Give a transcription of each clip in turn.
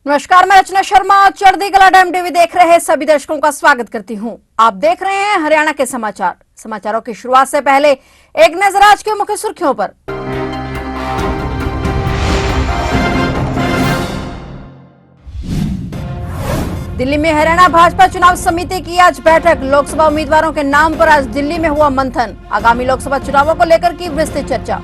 नमस्कार, मैं रचना शर्मा। चढ़ती कला टाइम टीवी देख रहे सभी दर्शकों का स्वागत करती हूं। आप देख रहे हैं हरियाणा के समाचार। समाचारों की शुरुआत से पहले एक नजर आज की मुख्य सुर्खियों पर। दिल्ली में हरियाणा भाजपा चुनाव समिति की आज बैठक। लोकसभा उम्मीदवारों के नाम पर आज दिल्ली में हुआ मंथन। आगामी लोकसभा चुनावों को लेकर की विस्तृत चर्चा।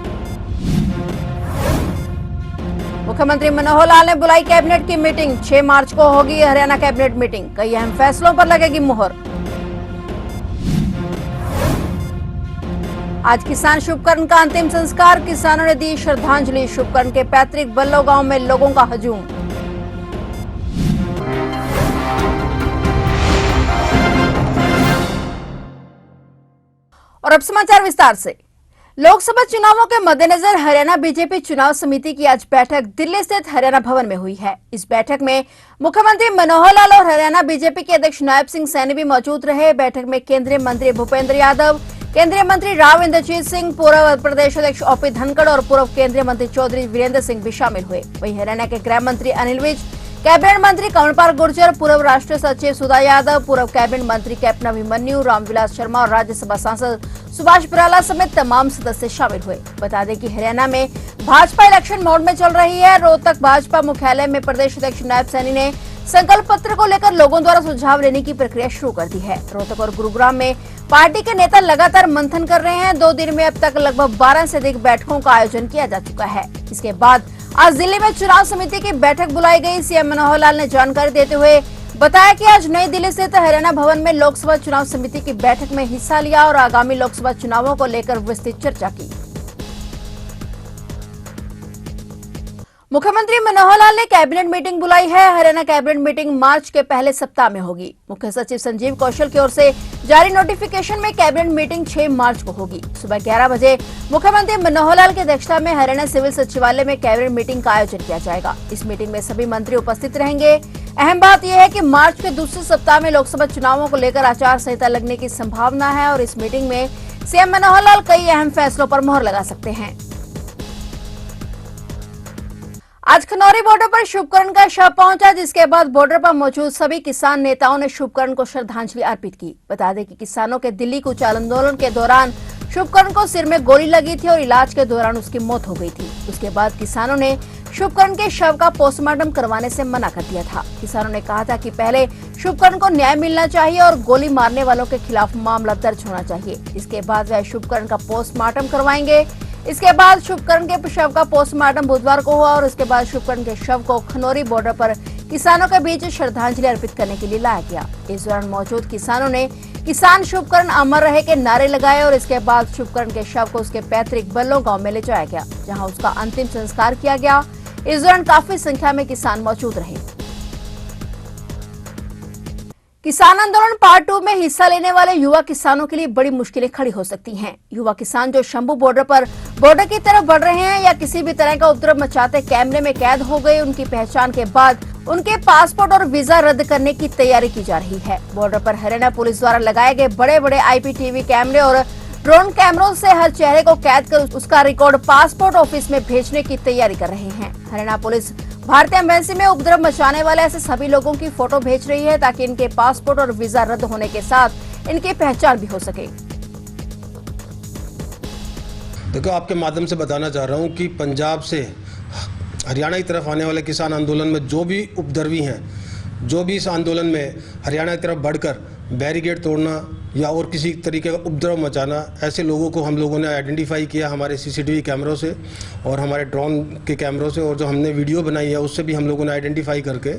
मुख्यमंत्री मनोहर लाल ने बुलाई कैबिनेट की मीटिंग। 6 मार्च को होगी हरियाणा कैबिनेट मीटिंग। कई अहम फैसलों पर लगेगी मुहर। आज किसान शुभकर्ण का अंतिम संस्कार। किसानों ने दी श्रद्धांजलि। शुभकर्ण के पैतृक बल्लो गांव में लोगों का हजूम। और अब समाचार विस्तार से। लोकसभा चुनावों के मद्देनजर हरियाणा बीजेपी चुनाव समिति की आज बैठक दिल्ली स्थित हरियाणा भवन में हुई है। इस बैठक में मुख्यमंत्री मनोहर लाल और हरियाणा बीजेपी के अध्यक्ष नायब सिंह सैनी भी मौजूद रहे। बैठक में केंद्रीय मंत्री भूपेंद्र यादव, केंद्रीय मंत्री राव इंद्रजीत सिंह, पूर्व प्रदेश अध्यक्ष ओपी धनखड़ और पूर्व केंद्रीय मंत्री चौधरी वीरेंद्र सिंह भी शामिल हुए। वहीं हरियाणा के गृह मंत्री अनिल विज, कैबिनेट मंत्री कंवरपाल गुर्जर, पूर्व राष्ट्रीय सचिव सुधा यादव, पूर्व कैबिनेट मंत्री कैप्टन अभिमन्यु, रामविलास शर्मा और राज्यसभा सांसद सुभाष बराला समेत तमाम सदस्य शामिल हुए। बता दें कि हरियाणा में भाजपा इलेक्शन मोड में चल रही है। रोहतक भाजपा मुख्यालय में प्रदेश अध्यक्ष नायब सैनी ने संकल्प पत्र को लेकर लोगों द्वारा सुझाव लेने की प्रक्रिया शुरू कर दी है। रोहतक और गुरुग्राम में पार्टी के नेता लगातार मंथन कर रहे हैं। 2 दिन में अब तक लगभग 12 से अधिक बैठकों का आयोजन किया जा चुका है। इसके बाद आज दिल्ली में चुनाव समिति की बैठक बुलाई गई। सीएम मनोहर लाल ने जानकारी देते हुए बताया कि आज नई दिल्ली स्थित हरियाणा भवन में लोकसभा चुनाव समिति की बैठक में हिस्सा लिया और आगामी लोकसभा चुनावों को लेकर विस्तृत चर्चा की। मुख्यमंत्री मनोहर लाल ने कैबिनेट मीटिंग बुलाई है। हरियाणा कैबिनेट मीटिंग मार्च के पहले सप्ताह में होगी। मुख्य सचिव संजीव कौशल की ओर से जारी नोटिफिकेशन में कैबिनेट मीटिंग 6 मार्च को होगी। सुबह 11 बजे मुख्यमंत्री मनोहर लाल की अध्यक्षता में हरियाणा सिविल सचिवालय में कैबिनेट मीटिंग का आयोजन किया जाएगा। इस मीटिंग में सभी मंत्री उपस्थित रहेंगे। अहम बात यह है कि मार्च के दूसरे सप्ताह में लोकसभा चुनावों को लेकर आचार संहिता लगने की संभावना है और इस मीटिंग में सीएम मनोहर लाल कई अहम फैसलों पर मुहर लगा सकते हैं। आज खनौरी बॉर्डर पर शुभकर्ण का शव पहुंचा, जिसके बाद बॉर्डर पर मौजूद सभी किसान नेताओं ने शुभकर्ण को श्रद्धांजलि अर्पित की। बता दें कि किसानों के दिल्ली कूच आंदोलन के दौरान शुभकर्ण को सिर में गोली लगी थी और इलाज के दौरान उसकी मौत हो गई थी। उसके बाद किसानों ने शुभकर्ण के शव का पोस्टमार्टम करवाने से मना कर दिया था। किसानों ने कहा था कि पहले शुभकर्ण को न्याय मिलना चाहिए और गोली मारने वालों के खिलाफ मामला दर्ज होना चाहिए। इसके बाद वह शुभकर्ण का पोस्टमार्टम करवाएंगे। इसके बाद शुभकर्ण के शव का पोस्टमार्टम बुधवार को हुआ और इसके बाद शुभकर्ण के शव को खनौरी बॉर्डर पर किसानों के बीच श्रद्धांजलि अर्पित करने के लिए लाया गया। इस दौरान मौजूद किसानों ने किसान शुभकर्ण अमर रहे के नारे लगाए और इसके बाद शुभकर्ण के शव को उसके पैतृक बल्लो गांव में ले जाया गया, जहां उसका अंतिम संस्कार किया गया। इस दौरान काफी संख्या में किसान मौजूद रहे। किसान आंदोलन पार्ट 2 में हिस्सा लेने वाले युवा किसानों के लिए बड़ी मुश्किलें खड़ी हो सकती हैं। युवा किसान जो शंभू बॉर्डर की तरफ बढ़ रहे हैं या किसी भी तरह का उपद्रव मचाते कैमरे में कैद हो गए, उनकी पहचान के बाद उनके पासपोर्ट और वीजा रद्द करने की तैयारी की जा रही है। बॉर्डर पर हरियाणा पुलिस द्वारा लगाए गए बड़े बड़े IPTV कैमरे और ड्रोन कैमरों से हर चेहरे को कैद कर उसका रिकॉर्ड पासपोर्ट ऑफिस में भेजने की तैयारी कर रहे हैं। हरियाणा पुलिस भारतीय एम्बेसी में उपद्रव मचाने वाले ऐसे सभी लोगों की फोटो भेज रही है ताकि इनके पासपोर्ट और वीजा रद्द होने के साथ इनकी पहचान भी हो सके। देखो, आपके माध्यम से बताना चाह रहा हूं कि पंजाब से हरियाणा की तरफ आने वाले किसान आंदोलन में जो भी उपद्रवी हैं, जो भी इस आंदोलन में हरियाणा की तरफ बढ़कर बैरिकेड तोड़ना या और किसी तरीके का उपद्रव मचाना, ऐसे लोगों को हम लोगों ने आइडेंटिफाई किया हमारे CCTV कैमरों से और हमारे ड्रोन के कैमरों से, और जो हमने वीडियो बनाई है उससे भी हम लोगों ने आइडेंटिफाई करके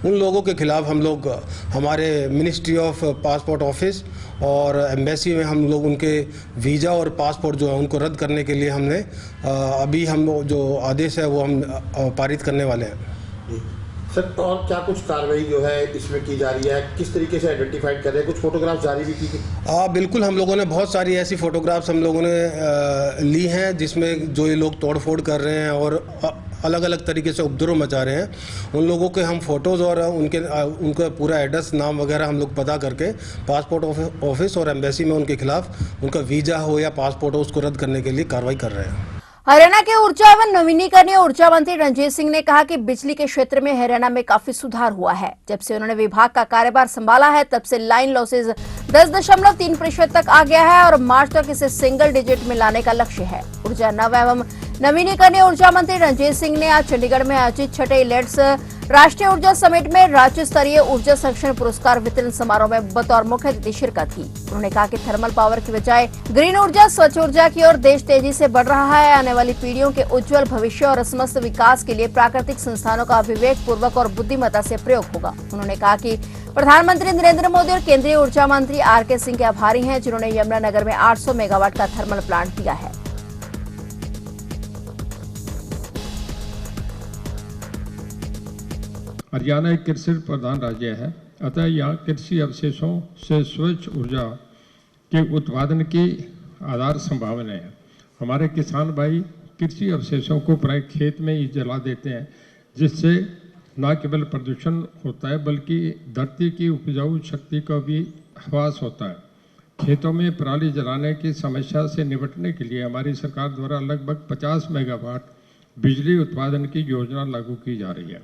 उन लोगों के खिलाफ हम लोग हमारे मिनिस्ट्री ऑफ पासपोर्ट ऑफिस और एम्बेसी में हम लोग उनके वीज़ा और पासपोर्ट जो है उनको रद्द करने के लिए हमने अभी हम जो आदेश है वो हम पारित करने वाले हैं। सर, और क्या कुछ कार्रवाई जो है इसमें की जा रही है, किस तरीके से आइडेंटिफाइड कर रहे हैं? कुछ फोटोग्राफ जारी भी की थी? बिल्कुल, हम लोगों ने बहुत सारी ऐसी फोटोग्राफ्स हम लोगों ने ली हैं जिसमें जो ये लोग तोड़फोड़ कर रहे हैं और अलग अलग तरीके से उपद्रव मचा रहे हैं, उन लोगों के हम फोटोज़ और उनका पूरा एड्रेस, नाम वगैरह हम लोग पता करके पासपोर्ट ऑफिस और एम्बेसी में उनके खिलाफ उनका वीज़ा हो या पासपोर्ट हो उसको रद्द करने के लिए कार्रवाई कर रहे हैं। हरियाणा के ऊर्जा एवं नवीनीकरणीय ऊर्जा मंत्री रणजीत सिंह ने कहा कि बिजली के क्षेत्र में हरियाणा में काफी सुधार हुआ है। जब से उन्होंने विभाग का कार्यभार संभाला है तब से लाइन लॉसेज 10.3% तक आ गया है और मार्च तक इसे सिंगल डिजिट में लाने का लक्ष्य है। ऊर्जा नव एवं नवीनीकरणीय ऊर्जा मंत्री रणजीत सिंह ने आज चंडीगढ़ में आयोजित छठे इलेट्स राष्ट्रीय ऊर्जा समिट में राज्य स्तरीय ऊर्जा संरक्षण पुरस्कार वितरण समारोह में बतौर मुख्य अतिथि शिरकत की। उन्होंने कहा कि थर्मल पावर की बजाय ग्रीन ऊर्जा, स्वच्छ ऊर्जा की ओर देश तेजी से बढ़ रहा है। आने वाली पीढ़ियों के उज्जवल भविष्य और समस्त विकास के लिए प्राकृतिक संसाधनों का विवेक पूर्वक और बुद्धिमत्ता से प्रयोग होगा। उन्होंने कहा कि प्रधानमंत्री नरेंद्र मोदी और केंद्रीय ऊर्जा मंत्री आर.के. सिंह के आभारी हैं, जिन्होंने यमुनानगर में 800 मेगावाट का थर्मल प्लांट दिया है। हरियाणा एक कृषि प्रधान राज्य है, अतः यहाँ कृषि अवशेषों से स्वच्छ ऊर्जा के उत्पादन की आधार संभावना है। हमारे किसान भाई कृषि अवशेषों को प्राय खेत में ही जला देते हैं, जिससे न केवल प्रदूषण होता है बल्कि धरती की उपजाऊ शक्ति का भी ह्रास होता है। खेतों में पराली जलाने की समस्या से निपटने के लिए हमारी सरकार द्वारा लगभग 50 मेगावाट बिजली उत्पादन की योजना लागू की जा रही है,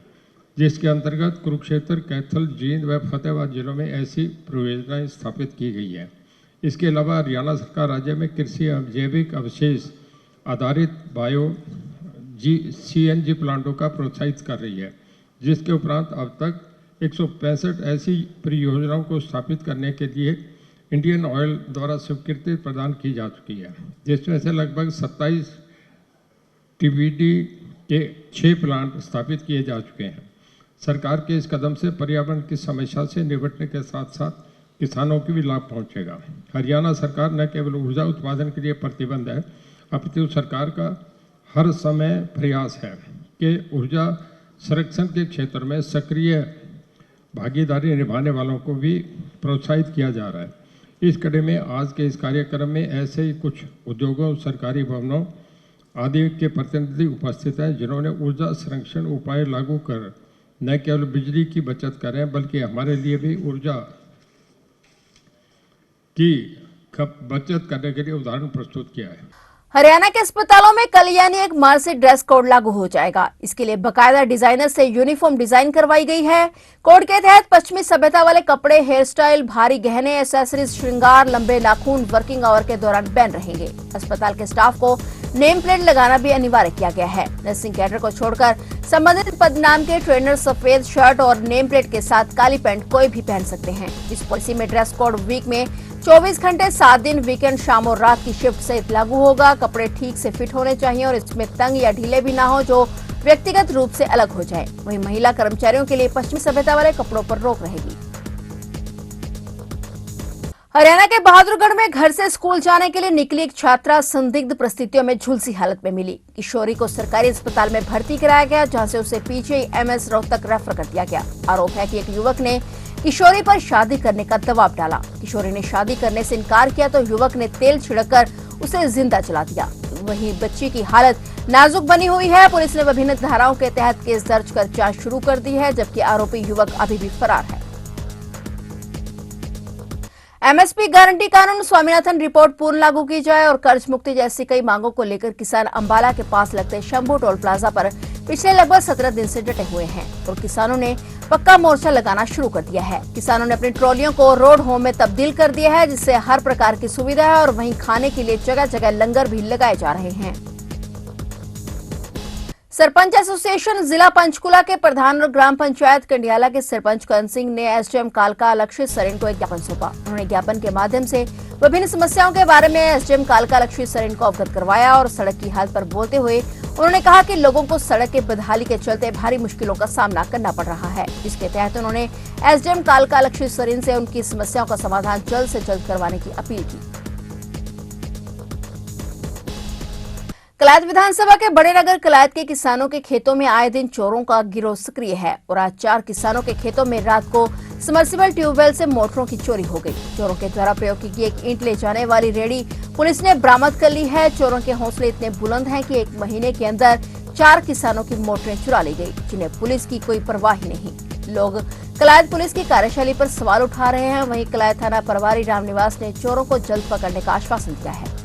जिसके अंतर्गत कुरुक्षेत्र, कैथल, जींद व फतेहाबाद जिलों में ऐसी परियोजनाएं स्थापित की गई है। इसके अलावा हरियाणा सरकार राज्य में कृषि जैविक अवशेष आधारित CNG प्लांटों का प्रोत्साहित कर रही है, जिसके उपरांत अब तक 165 ऐसी परियोजनाओं को स्थापित करने के लिए इंडियन ऑयल द्वारा स्वीकृति प्रदान की जा चुकी है, जिसमें से लगभग 27 TBD के 6 प्लांट स्थापित किए जा चुके हैं। सरकार के इस कदम से पर्यावरण की समस्या से निपटने के साथ साथ किसानों को भी लाभ पहुंचेगा। हरियाणा सरकार न केवल ऊर्जा उत्पादन के लिए प्रतिबद्ध है, अपितु सरकार का हर समय प्रयास है कि ऊर्जा संरक्षण के क्षेत्र में सक्रिय भागीदारी निभाने वालों को भी प्रोत्साहित किया जा रहा है। इस कड़ी में आज के इस कार्यक्रम में ऐसे ही कुछ उद्योगों, सरकारी भवनों आदि के प्रतिनिधि उपस्थित हैं, जिन्होंने ऊर्जा संरक्षण उपाय लागू कर न केवल बिजली की बचत करें बल्कि हमारे लिए भी ऊर्जा की बचत करने के लिए उदाहरण प्रस्तुत किया है। हरियाणा के अस्पतालों में कल यानी 1 मार्च से ड्रेस कोड लागू हो जाएगा। इसके लिए बकायदा डिजाइनर से यूनिफॉर्म डिजाइन करवाई गई है। कोड के तहत पश्चिमी सभ्यता वाले कपड़े, हेयर स्टाइल, भारी गहने, एक्सेसरीज, श्रृंगार, लंबे नाखून वर्किंग आवर के दौरान बैन रहेंगे। अस्पताल के स्टाफ को नेम प्लेट लगाना भी अनिवार्य किया गया है। नर्सिंग कैडर को छोड़कर संबंधित पद नाम के ट्रेनर सफेद शर्ट और नेम प्लेट के साथ काली पैंट कोई भी पहन सकते हैं। इस पॉलिसी में ड्रेस कोड वीक में 24 घंटे 7 दिन, वीकेंड, शाम और रात की शिफ्ट सहित लागू होगा। कपड़े ठीक से फिट होने चाहिए और इसमें तंग या ढीले भी ना हो जो व्यक्तिगत रूप से अलग हो जाए। वहीं महिला कर्मचारियों के लिए पश्चिमी सभ्यता वाले कपड़ों पर रोक रहेगी। हरियाणा के बहादुरगढ़ में घर से स्कूल जाने के लिए निकली एक छात्रा संदिग्ध परिस्थितियों में झुलसी हालत में मिली। किशोरी को सरकारी अस्पताल में भर्ती कराया गया, जहां से उसे PGI-MS रोहतक रेफर कर दिया गया। आरोप है कि एक युवक ने किशोरी पर शादी करने का दबाव डाला। किशोरी ने शादी करने से इनकार किया तो युवक ने तेल छिड़ककर उसे जिंदा जला दिया। वहीं बच्ची की हालत नाजुक बनी हुई है। पुलिस ने विभिन्न धाराओं के तहत केस दर्ज कर जांच शुरू कर दी है, जबकि आरोपी युवक अभी भी फरार है। MSP गारंटी कानून, स्वामीनाथन रिपोर्ट पूर्ण लागू की जाए और कर्ज मुक्ति जैसी कई मांगों को लेकर किसान अंबाला के पास लगते शंभू टोल प्लाजा पर पिछले लगभग 17 दिन से डटे हुए हैं और किसानों ने पक्का मोर्चा लगाना शुरू कर दिया है। किसानों ने अपनी ट्रॉलियों को रोड होम में तब्दील कर दिया है, जिससे हर प्रकार की सुविधा है और वहीं खाने के लिए जगह जगह लंगर भी लगाए जा रहे हैं। सरपंच एसोसिएशन जिला पंचकुला के प्रधान और ग्राम पंचायत कंडियाला के सरपंच करण सिंह ने SDM कालका लक्ष्य सरेन को एक ज्ञापन सौंपा। उन्होंने ज्ञापन के माध्यम से विभिन्न समस्याओं के बारे में SDM कालका लक्ष्य सरेन को अवगत करवाया और सड़क की हालत पर बोलते हुए उन्होंने कहा कि लोगों को सड़क के बदहाली के चलते भारी मुश्किलों का सामना करना पड़ रहा है। इसके तहत उन्होंने SDM कालका लक्ष्य सरेन से उनकी समस्याओं का समाधान जल्द से जल्द करवाने की अपील की। कलायत विधानसभा के बड़े नगर कलायत के किसानों के खेतों में आए दिन चोरों का गिरोह सक्रिय है और आज 4 किसानों के खेतों में रात को सबमर्सिबल ट्यूबवेल से मोटरों की चोरी हो गई। चोरों के द्वारा प्रयोग की गई एक ईंट ले जाने वाली रेहड़ी पुलिस ने बरामद कर ली है। चोरों के हौसले इतने बुलंद हैं कि 1 महीने के अंदर 4 किसानों की मोटरें चुरा ली गई, जिन्हें पुलिस की कोई परवाह ही नहीं। लोग कलायत पुलिस की कार्यशैली पर सवाल उठा रहे हैं। वहीं कलायत थाना प्रभारी रामनिवास ने चोरों को जल्द पकड़ने का आश्वासन दिया है।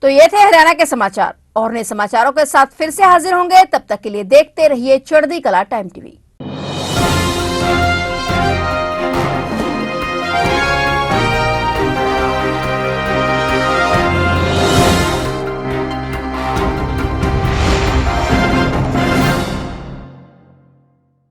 तो ये थे हरियाणा के समाचार और नए समाचारों के साथ फिर से हाजिर होंगे। तब तक के लिए देखते रहिए चढ़ती कला टाइम टीवी।